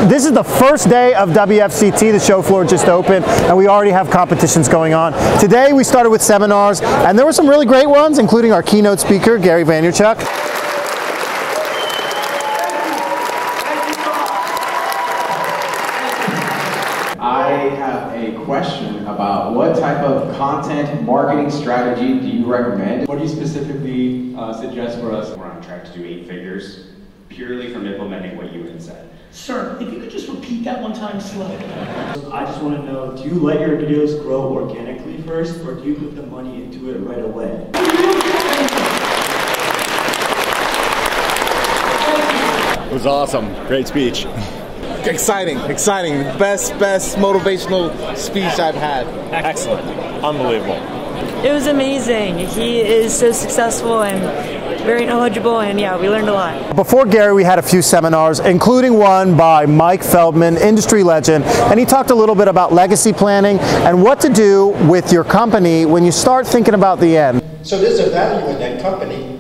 This is the first day of WFCT. The show floor just opened, and we already have competitions going on. Today we started with seminars, and there were some really great ones, including our keynote speaker, Gary Vaynerchuk. I have a question about what type of content marketing strategy do you recommend? What do you specifically suggest for us? We're on track to do 8 figures purely from implementing what you had said. Sir, if you could just repeat that one time slowly. I just want to know, do you let your videos grow organically first, or do you put the money into it right away? It was awesome. Great speech. Exciting. Best motivational speech I've had. Excellent. Unbelievable. It was amazing. He is so successful and very knowledgeable, and yeah, we learned a lot. Before Gary, we had a few seminars, including one by Mike Feldman, industry legend, and he talked a little bit about legacy planning and what to do with your company when you start thinking about the end. So there's a value in that company.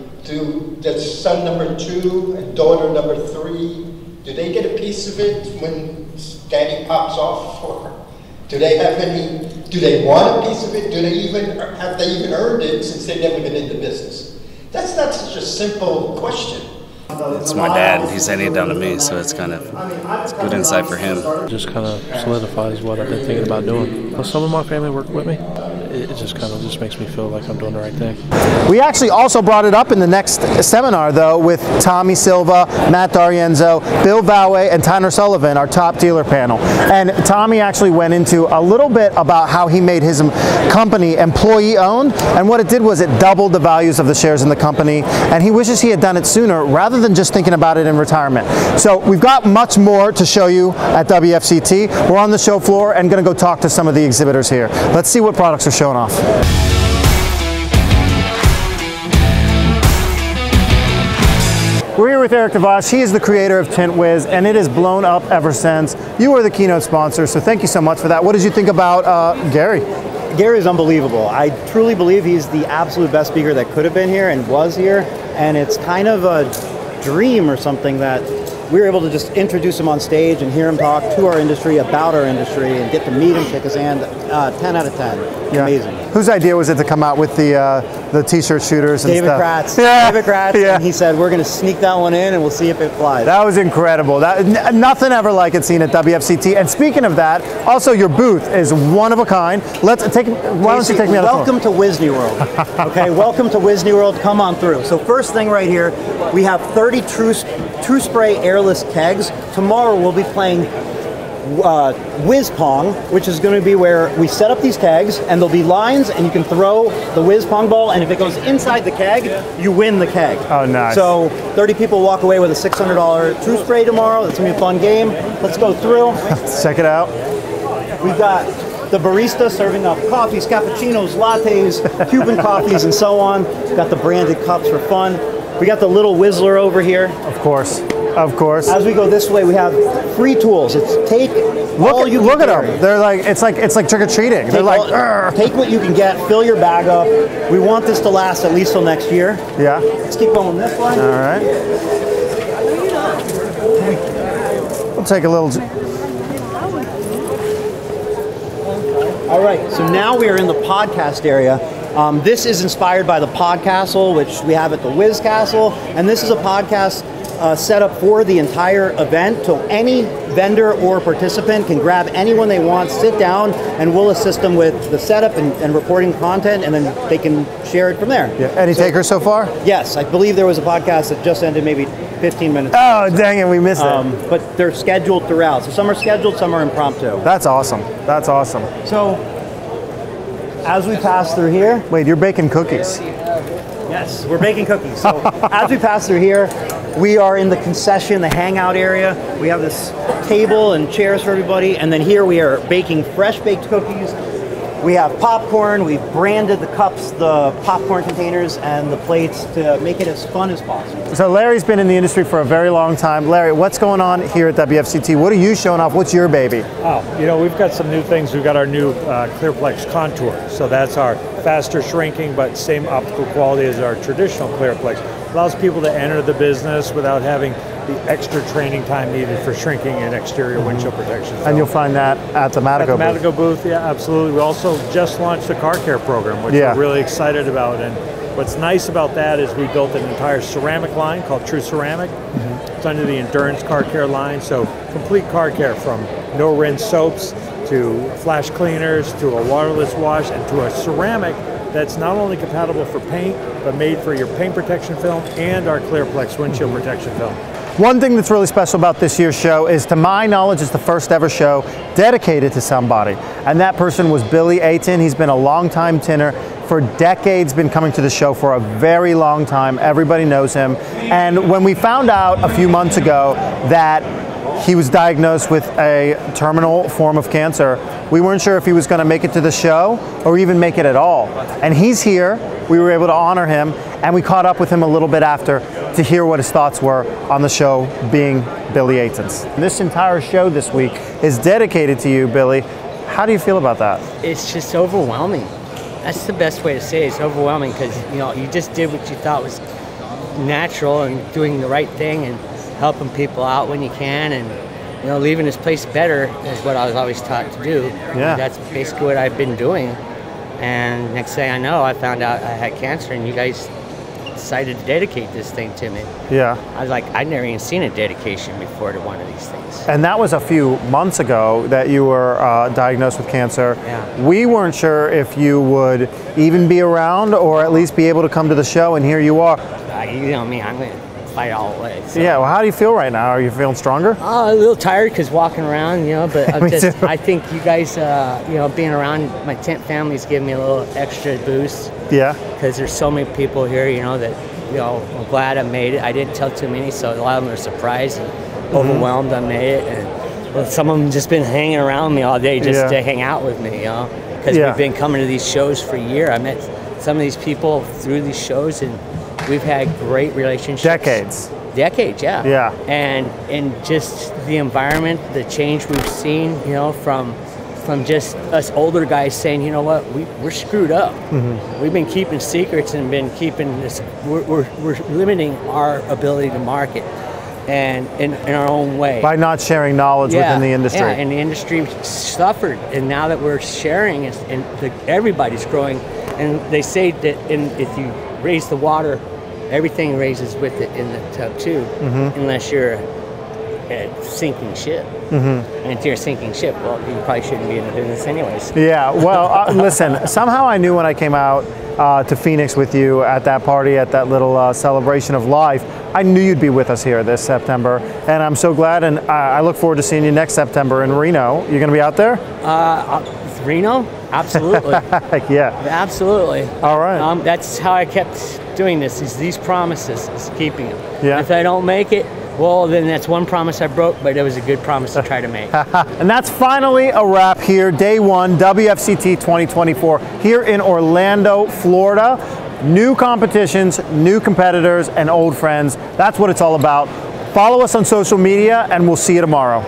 That's son number 2 and daughter number 3. Do they get a piece of it when daddy pops off? Or do they have any? Do they want a piece of it? Have they even earned it since they've never been in the business? That's not such a simple question. It's my dad. He's handing it down to me, so it's kind of good insight for him. Just kind of solidifies what I've been thinking about doing. Some of my family work with me. It just kind of makes me feel like I'm doing the right thing. We actually also brought it up in the next seminar, though, with Tommy Silva, Matt D'Arienzo, Bill Valway, and Tyner Sullivan, our top dealer panel. And Tommy actually went into a little bit about how he made his company employee-owned, and what it did was it doubled the values of the shares in the company, and he wishes he had done it sooner rather than just thinking about it in retirement. So we've got much more to show you at WFCT. We're on the show floor and going to go talk to some of the exhibitors here. Let's see what products are showing off. We're here with Eric DeVos. He is the creator of TintWiz, and it has blown up ever since. You were the keynote sponsor, so thank you so much for that. What did you think about Gary? Gary's unbelievable. I truly believe he's the absolute best speaker that could have been here and was here, and it's kind of a dream or something that we were able to just introduce him on stage and hear him talk to our industry, about our industry, and get to meet him, shake his hand. 10 out of 10. Yeah. Amazing. Whose idea was it to come out with the t-shirt shooters and David stuff? Kratz. Yeah. David Kratz. Yeah. And he said, we're going to sneak that one in and we'll see if it flies. That was incredible. Nothing ever like it seen at WFCT. And speaking of that, also your booth is one of a kind. Why don't you take me on the Welcome to Wisney World. Okay, welcome to Wisney World. Come on through. So first thing right here, we have 30 True Spray airless kegs. Tomorrow we'll be playing Whiz Pong, which is going to be where we set up these kegs and there'll be lines and you can throw the Whiz Pong ball, and if it goes inside the keg, you win the keg. Oh, nice. So 30 people walk away with a $600 True Spray tomorrow. It's going to be a fun game. Let's go through. Let's check it out. We've got the barista serving up coffees, cappuccinos, lattes, Cuban coffees, and so on. We've got the branded cups for fun. We got the little Whistler over here. Of course. Of course. As we go this way, we have free tools. It's look at them. They're like it's like trick or treating. They're like take what you can get, fill your bag up. We want this to last at least till next year. Yeah. Let's keep going this way. All right. We'll take a little. All right. So now we are in the podcast area. This is inspired by the Podcastle, which we have at the Wiz Castle, and this is a podcast set up for the entire event, so any vendor or participant can grab anyone they want, sit down, and we'll assist them with the setup and reporting content, and then they can share it from there. Yeah. Any takers so far? Yes, I believe there was a podcast that just ended maybe 15 minutes ago. Oh, dang it, we missed it. But they're scheduled throughout, so some are scheduled, some are impromptu. That's awesome. That's awesome. So, as we pass through here... Wait, you're baking cookies. Yes, we're baking cookies. So as we pass through here, we are in the concession, the hangout area. We have this table and chairs for everybody. And then here we are baking fresh baked cookies. We have popcorn. We've branded the cups, the popcorn containers, and the plates to make it as fun as possible. So Larry's been in the industry for a very long time. Larry, what's going on here at WFCT? What are you showing off? What's your baby? Oh, you know, we've got some new things. We've got our new Clearplex Contour. So that's our faster shrinking, but same optical quality as our traditional Clearplex. Allows people to enter the business without having the extra training time needed for shrinking and exterior windshield protection film. And you'll find that at the Matico booth. At the Matico booth, yeah, absolutely. We also just launched the car care program, which we're really excited about. And what's nice about that is we built an entire ceramic line called True Ceramic. It's under the Endurance Car Care line, so complete car care from no rinse soaps to flash cleaners to a waterless wash and to a ceramic that's not only compatible for paint, but made for your paint protection film and our Clearplex windshield protection film. One thing that's really special about this year's show is, to my knowledge, it's the first ever show dedicated to somebody. And that person was Billy Ayton. He's been a longtime tinner. For decades, been coming to the show for a very long time. Everybody knows him. And when we found out a few months ago that he was diagnosed with a terminal form of cancer, we weren't sure if he was going to make it to the show or even make it at all. And he's here. We were able to honor him, and we caught up with him a little bit after to hear what his thoughts were on the show being Billy Ayton's. This entire show this week is dedicated to you, Billy. How do you feel about that? It's just overwhelming. That's the best way to say it. It's overwhelming because, you know, you just did what you thought was natural and doing the right thing and helping people out when you can, and, you know, leaving this place better is what I was always taught to do. Yeah. That's basically what I've been doing. And next thing I know, I found out I had cancer, and you guys decided to dedicate this thing to me. Yeah. I was like, I'd never even seen a dedication before to one of these things. And that was a few months ago that you were diagnosed with cancer. Yeah. We weren't sure if you would even be around or at least be able to come to the show, and here you are. You know me, I'm going to fight all the way. So. Yeah, well, how do you feel right now? Are you feeling stronger? A little tired because walking around, you know, but Me too. I think you guys, you know, being around my tent family's giving me a little extra boost. Yeah. Because there's so many people here, you know, that, you know, I'm glad I made it. I didn't tell too many, so a lot of them are surprised and overwhelmed I made it. And well, some of them just been hanging around me all day just to hang out with me, you know, because we've been coming to these shows for a year. I met some of these people through these shows, and we've had great relationships. Decades, yeah. Yeah. And just the environment, the change we've seen, you know, from just us older guys saying, you know what, we're screwed up. We've been keeping secrets and been keeping this. We're limiting our ability to market, and in our own way By not sharing knowledge within the industry. Yeah, and the industry suffered, and now that we're sharing, and everybody's growing, and they say that if you raise the water, everything raises with it in the tub too, unless you're a sinking ship. And if you're a sinking ship, well, you probably shouldn't be in the business anyways. Yeah, well, listen, somehow I knew when I came out to Phoenix with you at that party, at that little celebration of life, I knew you'd be with us here this September, and I'm so glad, and I look forward to seeing you next September in Reno. You're going to be out there? Reno? Absolutely. Yeah. Absolutely. All right. That's how I kept doing this, is these promises, is keeping them. Yeah. If I don't make it, well, then that's one promise I broke, but it was a good promise to try to make. And that's finally a wrap here, day one, WFCT 2024, here in Orlando, Florida. New competitions, new competitors, and old friends. That's what it's all about. Follow us on social media, and we'll see you tomorrow.